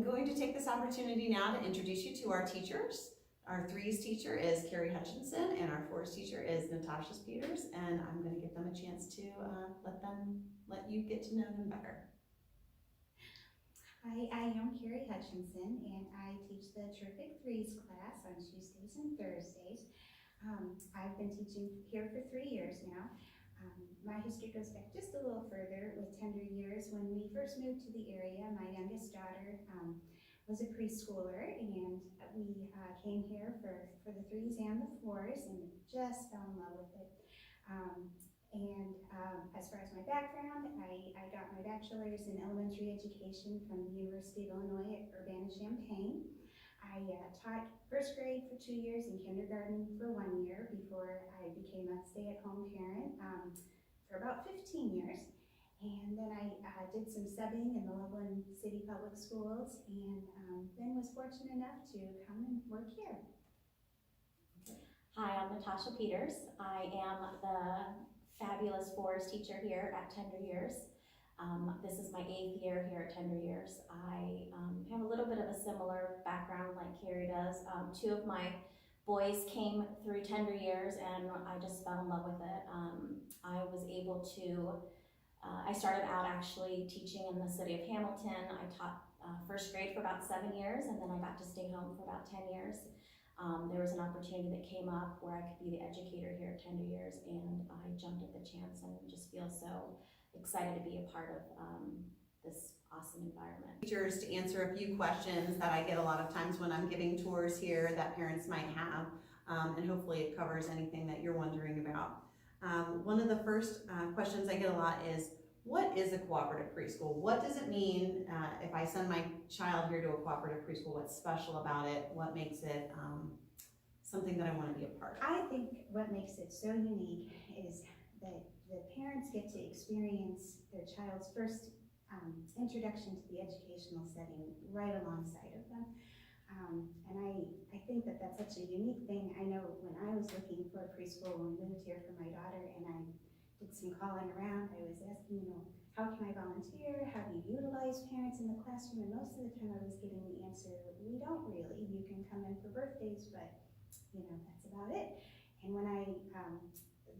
going to take this opportunity now to introduce you to our teachers. Our 3s teacher is Carrie Hutchinson, and our 4s teacher is Natasha Peters, and I'm going to give them a chance to let you get to know them better. Hi, I am Carrie Hutchinson, and I teach the Terrific Threes class on Tuesdays and Thursdays. I've been teaching here for 3 years now. My history goes back just a little further with tender years. When we first moved to the area, my youngest daughter was a preschooler, and we came here for the 3s and the 4s and just fell in love with it. As far as my background, I got my bachelor's in elementary education from the University of Illinois at Urbana-Champaign. I taught first grade for 2 years and kindergarten for 1 year before I became a stay-at-home parent for about 15 years. And then I did some subbing in the Loveland City Public Schools, and then was fortunate enough to come and work here. Hi, I'm Natasha Peters. I am the fabulous 4s teacher here at Tender Years. This is my 8th year here at Tender Years. I have a little bit of a similar background like Carrie does. 2 of my boys came through Tender Years, and I just fell in love with it. I was able to I started out actually teaching in the city of Hamilton. I taught first grade for about 7 years, and then I got to stay home for about 10 years. There was an opportunity that came up where I could be the educator here at Tender Years, and I jumped at the chance and just feel so excited to be a part of this awesome environment. Teachers to answer a few questions that I get a lot of times when I'm giving tours here that parents might have, and hopefully it covers anything that you're wondering about. One of the first questions I get a lot is, what is a cooperative preschool? What does it mean if I send my child here to a cooperative preschool? What's special about it? What makes it something that I want to be a part of? I think what makes it so unique is that the parents get to experience their child's first introduction to the educational setting right alongside of them. And I think that that's such a unique thing. I know when I was looking for a preschool when we moved here for my daughter, and I did some calling around, I was asking, how can I volunteer? How do you utilize parents in the classroom? And most of the time I was getting the answer, we don't really. You can come in for birthdays, but that's about it. And when I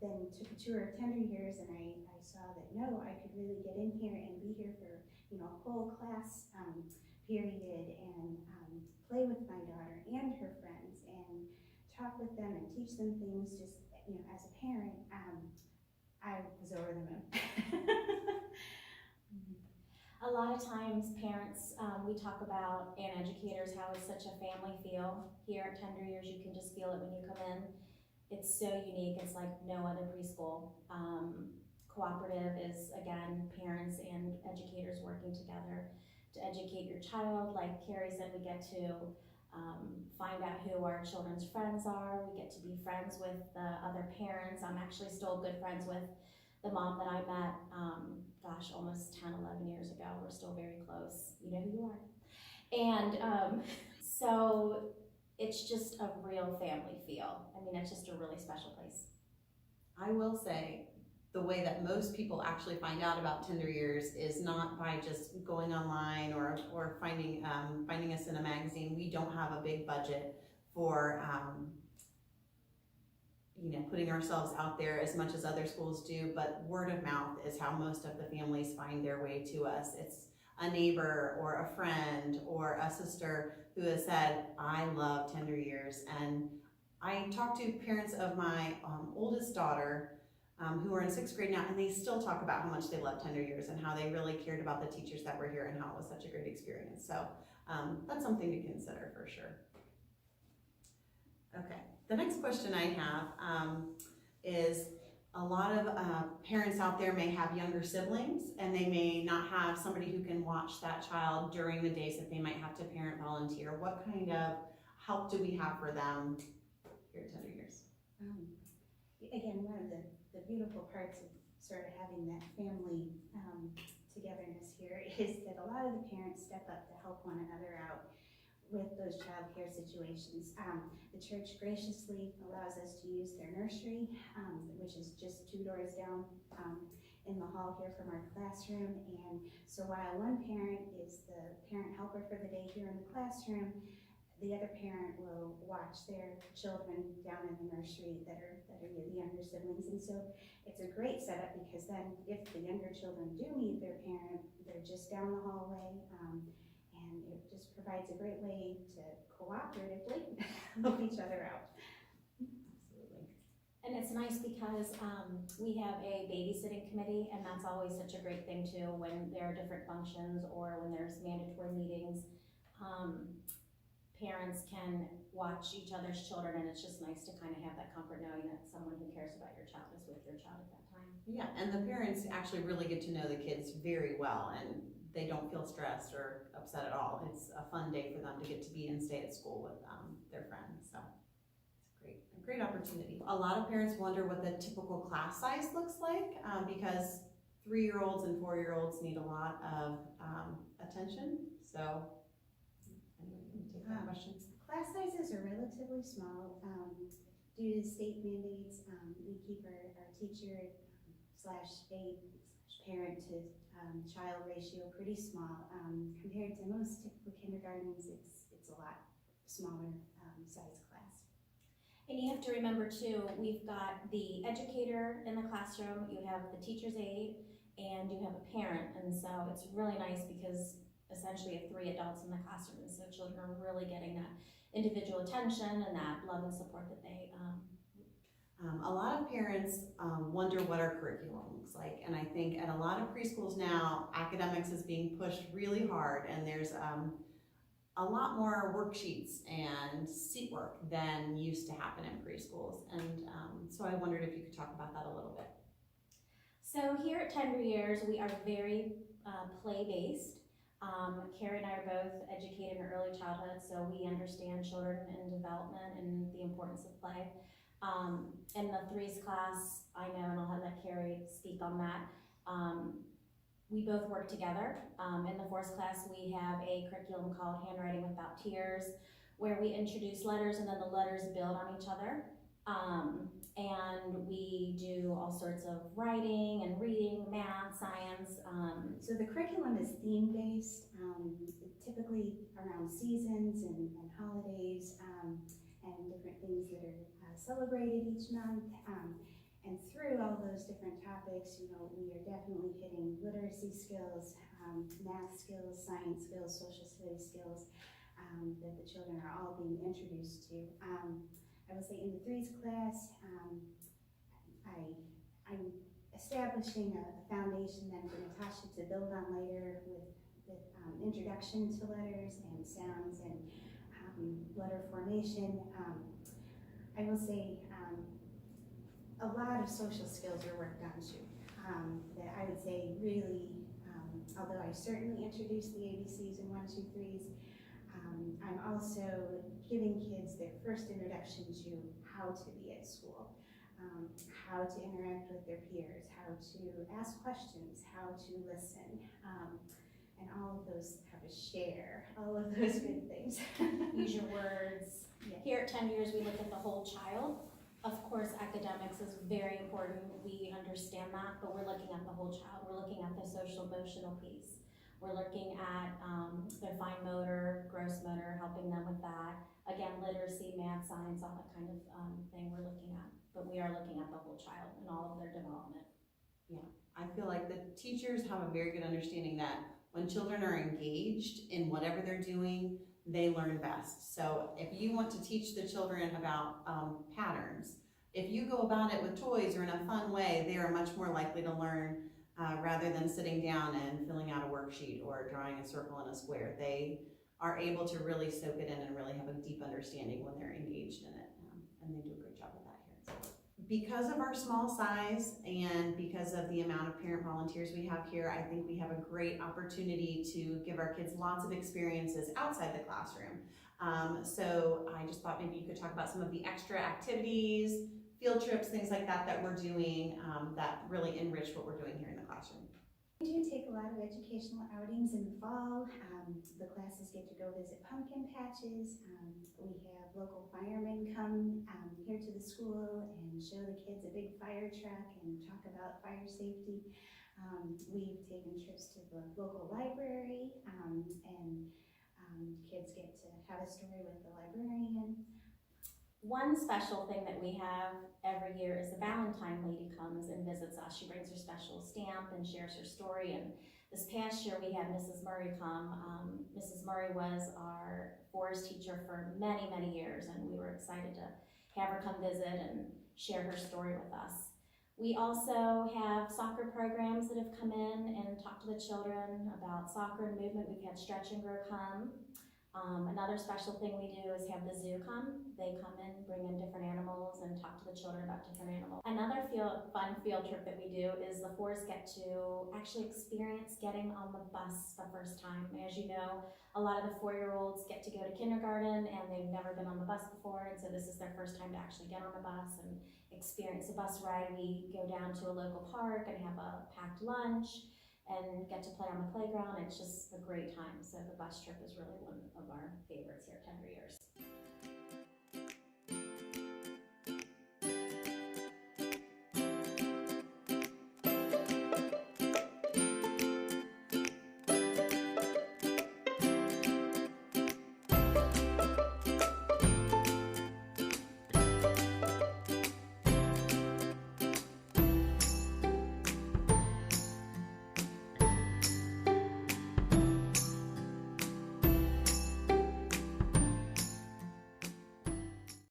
then took a tour of Tender Years, and I saw that no, I could really get in here and be here for a whole class period and play with my daughter and her friends and talk with them and teach them things. Just as a parent, I was over the moon. A lot of times parents, we talk about, and educators, how it's such a family feel. Here at Tender Years, you can just feel it when you come in. It's so unique. It's like no other preschool. Cooperative is, again, parents and educators working together to educate your child. Like Carrie said, we get to find out who our children's friends are. We get to be friends with the other parents. I'm actually still good friends with the mom that I met, almost 10, 11 years ago. We're still very close. You know who you are. And so it's just a real family feel. I mean, it's just a really special place. I will say, the way that most people actually find out about Tender Years is not by just going online or finding us in a magazine. We don't have a big budget for putting ourselves out there as much as other schools do, but word of mouth is how most of the families find their way to us. It's a neighbor or a friend or a sister who has said, I love Tender Years. And I talked to parents of my oldest daughter who are in 6th grade now, and they still talk about how much they love Tender Years and how they really cared about the teachers that were here and how it was such a great experience. So that's something to consider for sure. Okay, the next question I have is, a lot of parents out there may have younger siblings, and they may not have somebody who can watch that child during the days that they might have to parent volunteer. What kind of help do we have for them here at Tender Years? Again, one of the beautiful parts of sort of having that family togetherness here is that a lot of the parents step up to help one another out with those child care situations. The church graciously allows us to use their nursery, which is just 2 doors down, in the hall here from our classroom. And so while one parent is the parent helper for the day here in the classroom, the other parent will watch their children down in the nursery that are the younger siblings. And so it's a great setup because then if the younger children do meet their parent, they're just down the hallway. And it just provides a great way to cooperatively help each other out. Absolutely. And it's nice because we have a babysitting committee, and that's always such a great thing too, when there are different functions or when there's mandatory meetings. Parents can watch each other's children, and it's just nice to kind of have that comfort knowing that someone who cares about your child is with your child at that time. Yeah, and the parents actually really get to know the kids very well, and they don't feel stressed or upset at all. It's a fun day for them to get to be and stay at school with their friends, so it's a great opportunity. A lot of parents wonder what the typical class size looks like because 3-year-olds and 4-year-olds need a lot of attention, so anyone can take that question. Class sizes are relatively small due to state mandates. We keep our teacher / aide / parent to child ratio pretty small. Compared to most typical kindergartens, it's a lot smaller size class. And you have to remember too, we've got the educator in the classroom, you have the teacher's aide, and you have a parent. And so it's really nice because essentially you have 3 adults in the classroom, and so children are really getting that individual attention and that love and support that they a lot of parents wonder what our curriculum looks like, and I think at a lot of preschools now, academics is being pushed really hard, and there's a lot more worksheets and seat work than used to happen in preschools, and so I wondered if you could talk about that a little bit. So here at Tender Years, we are very play-based. Carrie and I are both educated in early childhood, so we understand children and development and the importance of play. In the 3s class, I know, and I'll have let Carrie speak on that, we both work together. In the 4th class, we have a curriculum called Handwriting Without Tears, where we introduce letters and then the letters build on each other. And we do all sorts of writing and reading, math, science. So the curriculum is theme-based, typically around seasons and holidays and different things that are celebrated each month. And through all those different topics, you know, we are definitely hitting literacy skills, math skills, science skills, social studies skills that the children are all being introduced to. I will say in the 3s class, I'm establishing a foundation then for Natasha to build on later with introduction to letters and sounds and letter formation. I will say a lot of social skills are worked on too. That I would say really, although I certainly introduced the ABCs in 1, 2, 3s, I'm also giving kids their first introduction to how to be at school, how to interact with their peers, how to ask questions, how to listen, and all of those, how to share, all of those good things. Use your words. Yeah. Here at 10 Years, we look at the whole child. Of course, academics is very important. We understand that, but we're looking at the whole child. We're looking at the social emotional piece. We're looking at their fine motor, gross motor, helping them with that. Again, literacy, math, science, all that kind of thing we're looking at. But we are looking at the whole child and all of their development. Yeah, I feel like the teachers have a very good understanding that when children are engaged in whatever they're doing, they learn best. So if you want to teach the children about patterns, if you go about it with toys or in a fun way, they are much more likely to learn rather than sitting down and filling out a worksheet or drawing a circle and a square. They are able to really soak it in and really have a deep understanding when they're engaged in it, and they do a great job with that here. So, because of our small size and because of the amount of parent volunteers we have here, I think we have a great opportunity to give our kids lots of experiences outside the classroom. So I just thought maybe you could talk about some of the extra activities, field trips, things like that that we're doing that really enrich what we're doing here in the classroom. We do take a lot of educational outings in the fall. The classes get to go visit pumpkin patches. We have local firemen come here to the school and show the kids a big fire truck and talk about fire safety. We've taken trips to the local library, and kids get to have a story with the librarian. One special thing that we have every year is the Valentine lady comes and visits us. She brings her special stamp and shares her story. And this past year we had Mrs. Murray come. Mrs. Murray was our forest teacher for many, many years, and we were excited to have her come visit and share her story with us. We also have soccer programs that have come in and talked to the children about soccer and movement. We've had Stretch and Grow come. Another special thing we do is have the zoo come. They come in, bring in different animals, and talk to the children about different animals. Another fun field trip that we do is the fours get to actually experience getting on the bus the first time. As you know, a lot of the 4-year-olds get to go to kindergarten and they've never been on the bus before, and so this is their first time to actually get on the bus and experience a bus ride. We go down to a local park and have a packed lunch and get to play on the playground. It's just a great time. So the bus trip is really one of our favorites here at Tender Years.